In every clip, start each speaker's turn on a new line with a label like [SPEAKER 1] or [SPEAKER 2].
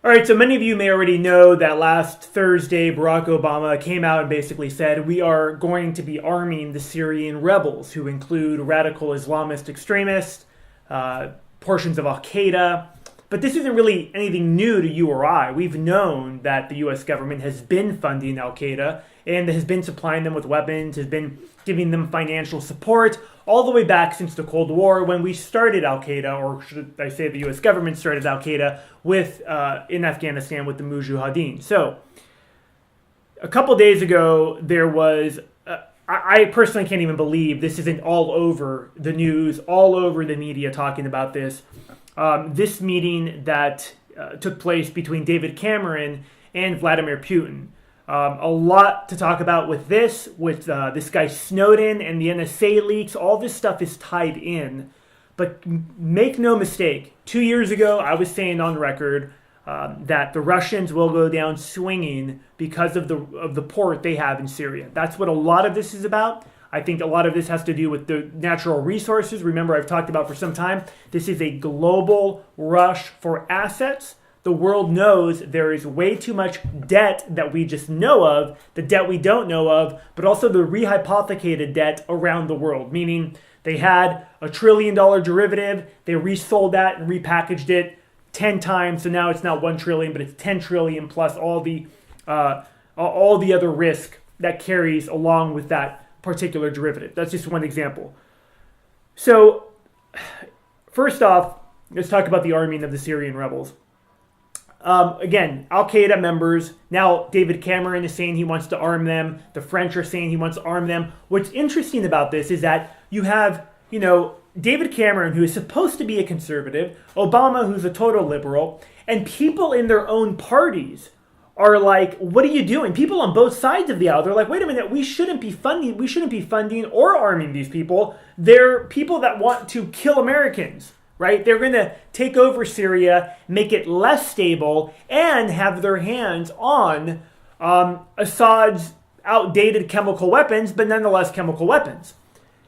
[SPEAKER 1] All right, so many of you may already know that last Thursday, Barack Obama came out and basically said, we are going to be arming the Syrian rebels, who include radical Islamist extremists, portions of Al-Qaeda. But this isn't really anything new to you or I. We've known that the U.S. government has been funding Al-Qaeda and has been supplying them with weapons, has been giving them financial support all the way back since the Cold War when we started Al-Qaeda, or should I say the U.S. government started Al-Qaeda with in Afghanistan with the Mujahideen. So a couple days ago, there was, I personally can't even believe this isn't all over the news, all over the media talking about this. This meeting that took place between David Cameron and Vladimir Putin. A lot to talk about with this guy Snowden and the NSA leaks. All this stuff is tied in. But make no mistake, 2 years ago I was saying on record that the Russians will go down swinging because of the port they have in Syria. That's what a lot of this is about. I think a lot of this has to do with the natural resources. Remember, I've talked about for some time, this is a global rush for assets. The world knows there is way too much debt that we just know of, the debt we don't know of, but also the rehypothecated debt around the world, meaning they had $1 trillion derivative, they resold that and repackaged it 10 times, so now it's not 1 trillion, but it's 10 trillion plus all the other risk that carries along with that particular derivative. That's just one example. So, first off, let's talk about the arming of the Syrian rebels. Again, Al-Qaeda members, now David Cameron is saying he wants to arm them. The French are saying he wants to arm them. What's interesting about this is that you have, David Cameron, who is supposed to be a conservative, Obama, who's a total liberal, and people in their own parties are like, what are you doing? People on both sides of the aisle, they're like, wait a minute, we shouldn't be funding or arming these people. They're people that want to kill Americans. Right? They're going to take over Syria, make it less stable, and have their hands on Assad's outdated chemical weapons, but nonetheless chemical weapons.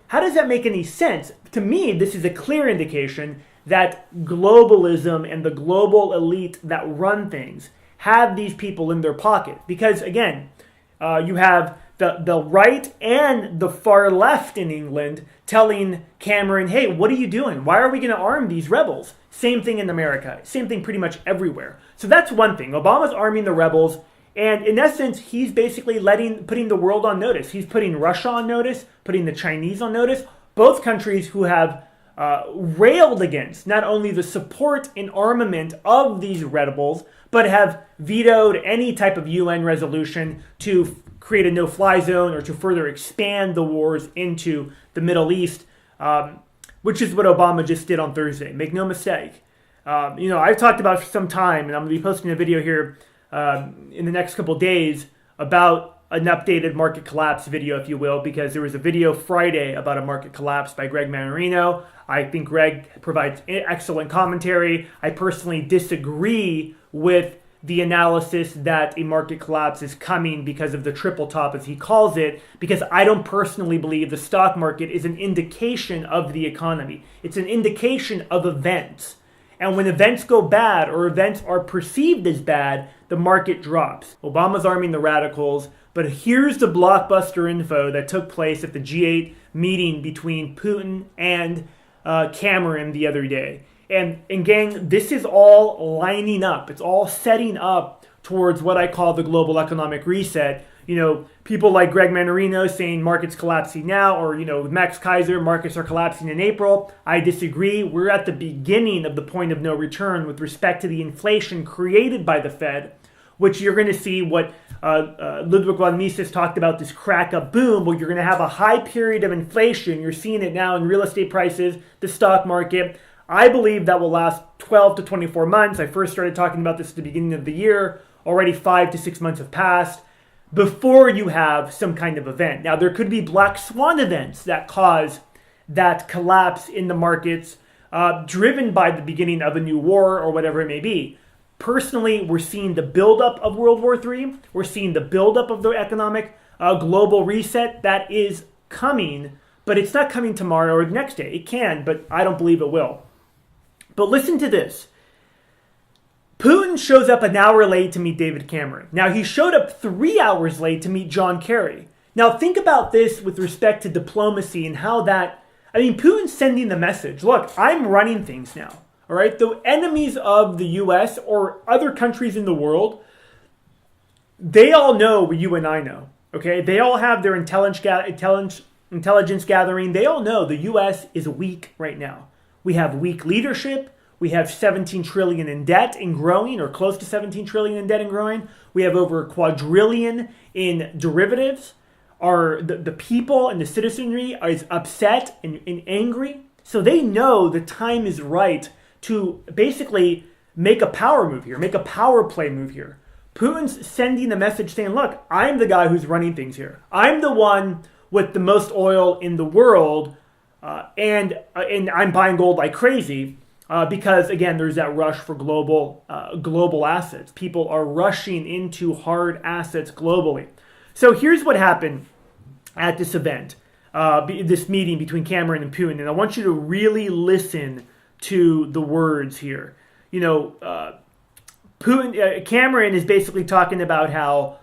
[SPEAKER 1] How does that make any sense? To me, this is a clear indication that globalism and the global elite that run things have these people in their pocket. Because, again, you have the right and the far left in England telling Cameron, hey, what are you doing? Why are we going to arm these rebels? Same thing in America. Same thing pretty much everywhere. So that's one thing. Obama's arming the rebels. And in essence, he's basically putting the world on notice. He's putting Russia on notice, putting the Chinese on notice. Both countries who have railed against not only the support and armament of these rebels, but have vetoed any type of UN resolution to create a no-fly zone or to further expand the wars into the Middle East, which is what Obama just did on Thursday. Make no mistake. I've talked about for some time, and I'm going to be posting a video here in the next couple days about an updated market collapse video, if you will, because there was a video Friday about a market collapse by Greg Manarino. I think Greg provides excellent commentary. I personally disagree with the analysis that a market collapse is coming because of the triple top, as he calls it, because I don't personally believe the stock market is an indication of the economy. It's an indication of events. And when events go bad or events are perceived as bad, the market drops. Obama's arming the radicals, but here's the blockbuster info that took place at the G8 meeting between Putin and Cameron the other day. And gang, this is all lining up. It's all setting up towards what I call the global economic reset. People like Greg Manarino saying markets collapsing now, or, Max Kaiser, markets are collapsing in April. I disagree. We're at the beginning of the point of no return with respect to the inflation created by the Fed, which you're going to see what Ludwig von Mises talked about, this crack up boom, where you're going to have a high period of inflation. You're seeing it now in real estate prices, the stock market. I believe that will last 12 to 24 months. I first started talking about this at the beginning of the year. Already 5 to 6 months have passed before you have some kind of event. Now, there could be black swan events that cause that collapse in the markets, driven by the beginning of a new war or whatever it may be. Personally, we're seeing the buildup of World War III. We're seeing the buildup of the economic global reset that is coming, but it's not coming tomorrow or the next day. It can, but I don't believe it will. But listen to this. Putin shows up an hour late to meet David Cameron. Now, he showed up 3 hours late to meet John Kerry. Now, think about this with respect to diplomacy and how that, Putin's sending the message, look, I'm running things now, all right? The enemies of the U.S. or other countries in the world, they all know what you and I know, okay? They all have their intelligence gathering. They all know the U.S. is weak right now. We have weak leadership. We have 17 trillion in debt and growing, or close to 17 trillion in debt and growing. We have over a quadrillion in derivatives. The people and the citizenry is upset and angry. So they know the time is right to basically make a power move here, make a power play move here. Putin's sending the message saying, look, I'm the guy who's running things here. I'm the one with the most oil in the world, and I'm buying gold like crazy. Because again, there's that rush for global assets. People are rushing into hard assets globally. So here's what happened at this event, this meeting between Cameron and Putin. And I want you to really listen to the words here. Cameron is basically talking about how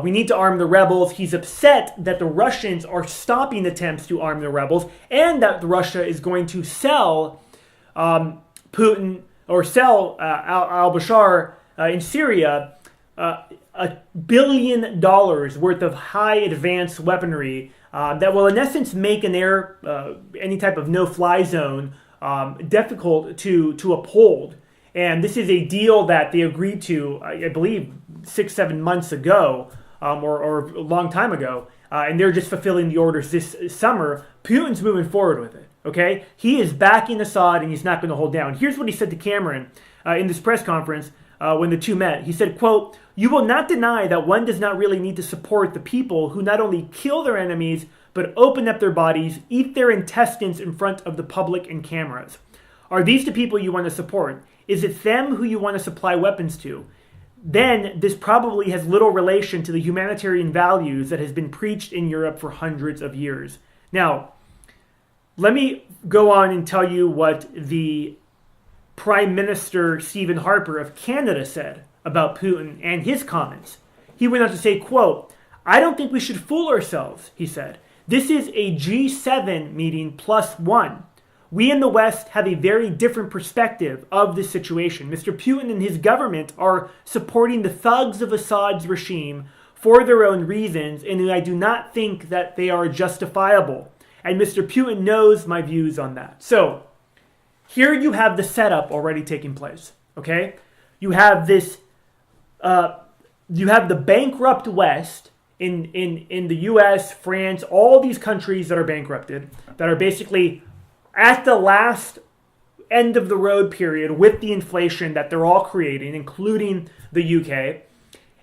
[SPEAKER 1] we need to arm the rebels. He's upset that the Russians are stopping attempts to arm the rebels, and that Russia is going to sell Putin or sell al-Bashar in Syria $1 billion worth of high advanced weaponry that will in essence make any type of no-fly zone difficult to uphold. And this is a deal that they agreed to, I believe, 6-7 months ago, or a long time ago, and they're just fulfilling the orders this summer. Putin's moving forward with it. Okay, he is backing Assad, and he's not going to hold down. Here's what he said to Cameron in this press conference when the two met. He said, quote, "You will not deny that one does not really need to support the people who not only kill their enemies, but open up their bodies, eat their intestines in front of the public and cameras. Are these the people you want to support? Is it them who you want to supply weapons to? Then this probably has little relation to the humanitarian values that has been preached in Europe for hundreds of years." Now, let me go on and tell you what the Prime Minister Stephen Harper of Canada said about Putin and his comments. He went on to say, quote, "I don't think we should fool ourselves," he said. "This is a G7 meeting plus one. We in the West have a very different perspective of this situation. Mr. Putin and his government are supporting the thugs of Assad's regime for their own reasons, and I do not think that they are justifiable. And Mr. Putin knows my views on that." So here you have the setup already taking place. Okay, you have this. You have the bankrupt West in the U.S., France, all these countries that are bankrupted, that are basically at the last end of the road period with the inflation that they're all creating, including the UK.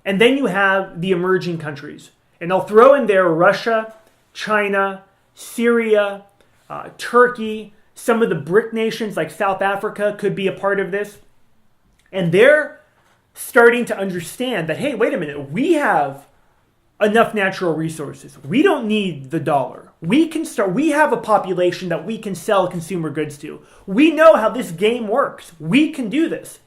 [SPEAKER 1] And then you have the emerging countries, and I'll throw in there Russia, China, Syria, Turkey, some of the BRIC nations like South Africa could be a part of this. And they're starting to understand that, hey, wait a minute, we have enough natural resources. We don't need the dollar. We have a population that we can sell consumer goods to. We know how this game works. We can do this.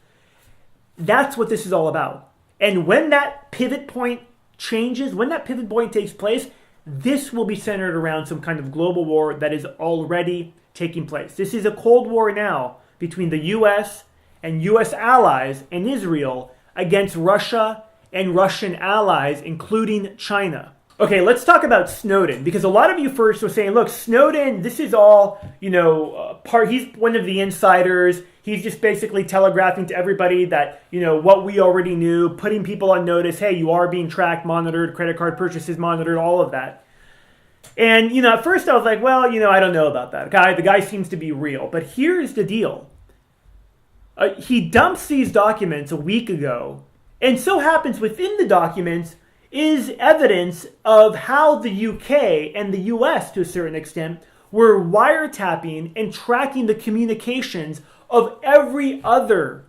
[SPEAKER 1] That's what this is all about. And when that pivot point changes, when that pivot point takes place, this will be centered around some kind of global war that is already taking place. This is a Cold War now between the U.S. and U.S. allies and Israel against Russia and Russian allies, including China. Okay, let's talk about Snowden, because a lot of you first were saying, look, Snowden, this is all, he's one of the insiders. He's just basically telegraphing to everybody that, what we already knew, putting people on notice. Hey, you are being tracked, monitored, credit card purchases monitored, all of that. And, at first I was like, well, I don't know about that. The guy seems to be real. But here's the deal. He dumps these documents a week ago, and so happens within the documents is evidence of how the UK and the US, to a certain extent, were wiretapping and tracking the communications of every other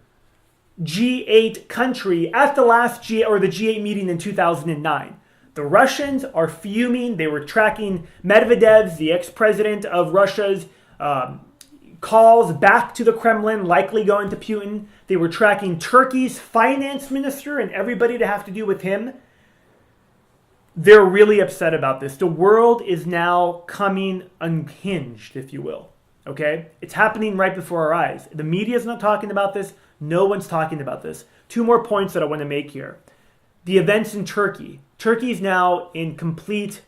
[SPEAKER 1] G8 country at the last the G8 meeting in 2009. The Russians are fuming. They were tracking Medvedev's, the ex-president of Russia's, calls back to the Kremlin, likely going to Putin. They were tracking Turkey's finance minister and everybody to have to do with him. They're really upset about this. The world is now coming unhinged, if you will. Okay? It's happening right before our eyes. The media is not talking about this. No one's talking about this. 2 more points that I want to make here. The events in Turkey. Turkey is now in complete,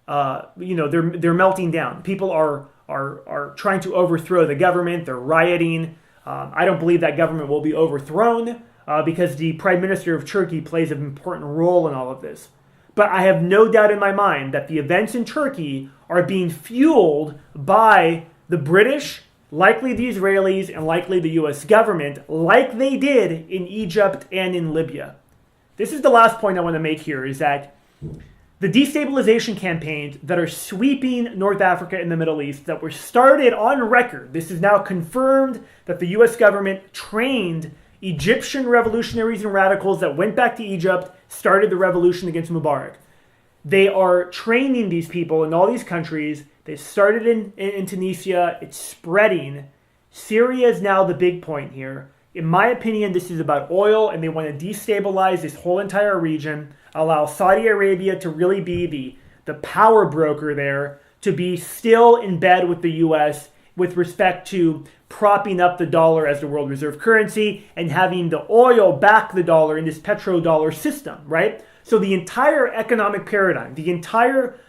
[SPEAKER 1] they're melting down. People are trying to overthrow the government. They're rioting. I don't believe that government will be overthrown because the Prime Minister of Turkey plays an important role in all of this. But I have no doubt in my mind that the events in Turkey are being fueled by the British, likely the Israelis, and likely the U.S. government, like they did in Egypt and in Libya. This is the last point I want to make here, is that the destabilization campaigns that are sweeping North Africa and the Middle East that were started on record, this is now confirmed that the U.S. government trained Egyptian revolutionaries and radicals that went back to Egypt, started the revolution against Mubarak. They are training these people in all these countries. They started in Tunisia. It's spreading. Syria is now the big point here. In my opinion, this is about oil, and they want to destabilize this whole entire region, allow Saudi Arabia to really be the power broker there, to be still in bed with the U.S. with respect to propping up the dollar as the world reserve currency and having the oil back the dollar in this petrodollar system, right? So the entire economic paradigm, the entire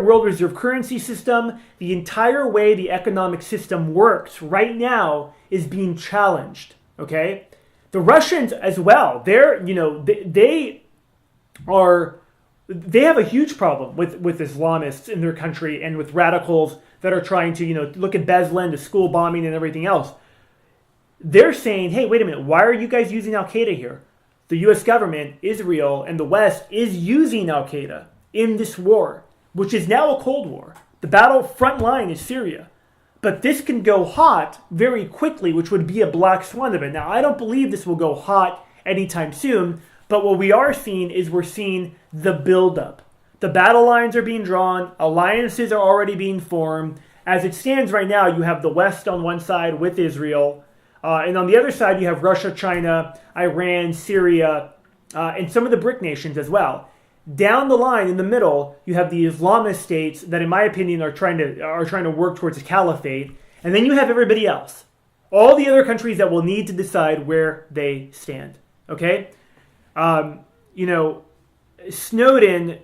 [SPEAKER 1] world reserve currency system, the entire way the economic system works right now is being challenged, okay? The Russians as well, they have a huge problem with Islamists in their country and with radicals that are trying to, look at Beslan, the school bombing and everything else. They're saying, hey, wait a minute, why are you guys using Al-Qaeda here? The U.S. government, Israel, and the West is using Al-Qaeda in this war, which is now a Cold War. The battle front line is Syria. But this can go hot very quickly, which would be a black swan event. Now, I don't believe this will go hot anytime soon, but what we are seeing is we're seeing the buildup. The battle lines are being drawn. Alliances are already being formed. As it stands right now, you have the West on one side with Israel. And on the other side, you have Russia, China, Iran, Syria, and some of the BRIC nations as well. Down the line, in the middle, you have the Islamist states that, in my opinion, are trying to work towards a caliphate. And then you have everybody else. All the other countries that will need to decide where they stand. Okay? Snowden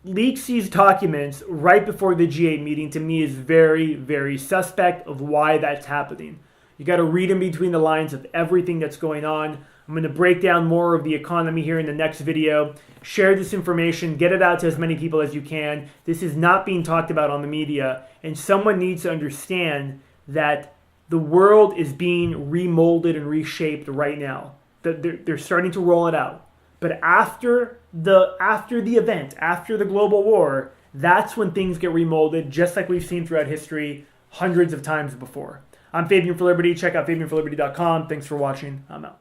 [SPEAKER 1] leaks these documents right before the G8 meeting, to me, is very, very suspect of why that's happening. You got to read in between the lines of everything that's going on. I'm going to break down more of the economy here in the next video. Share this information. Get it out to as many people as you can. This is not being talked about on the media. And someone needs to understand that the world is being remolded and reshaped right now. They're starting to roll it out. But after the event, after the global war, that's when things get remolded, just like we've seen throughout history hundreds of times before. I'm Fabian for Liberty. Check out FabianForLiberty.com. Thanks for watching. I'm out.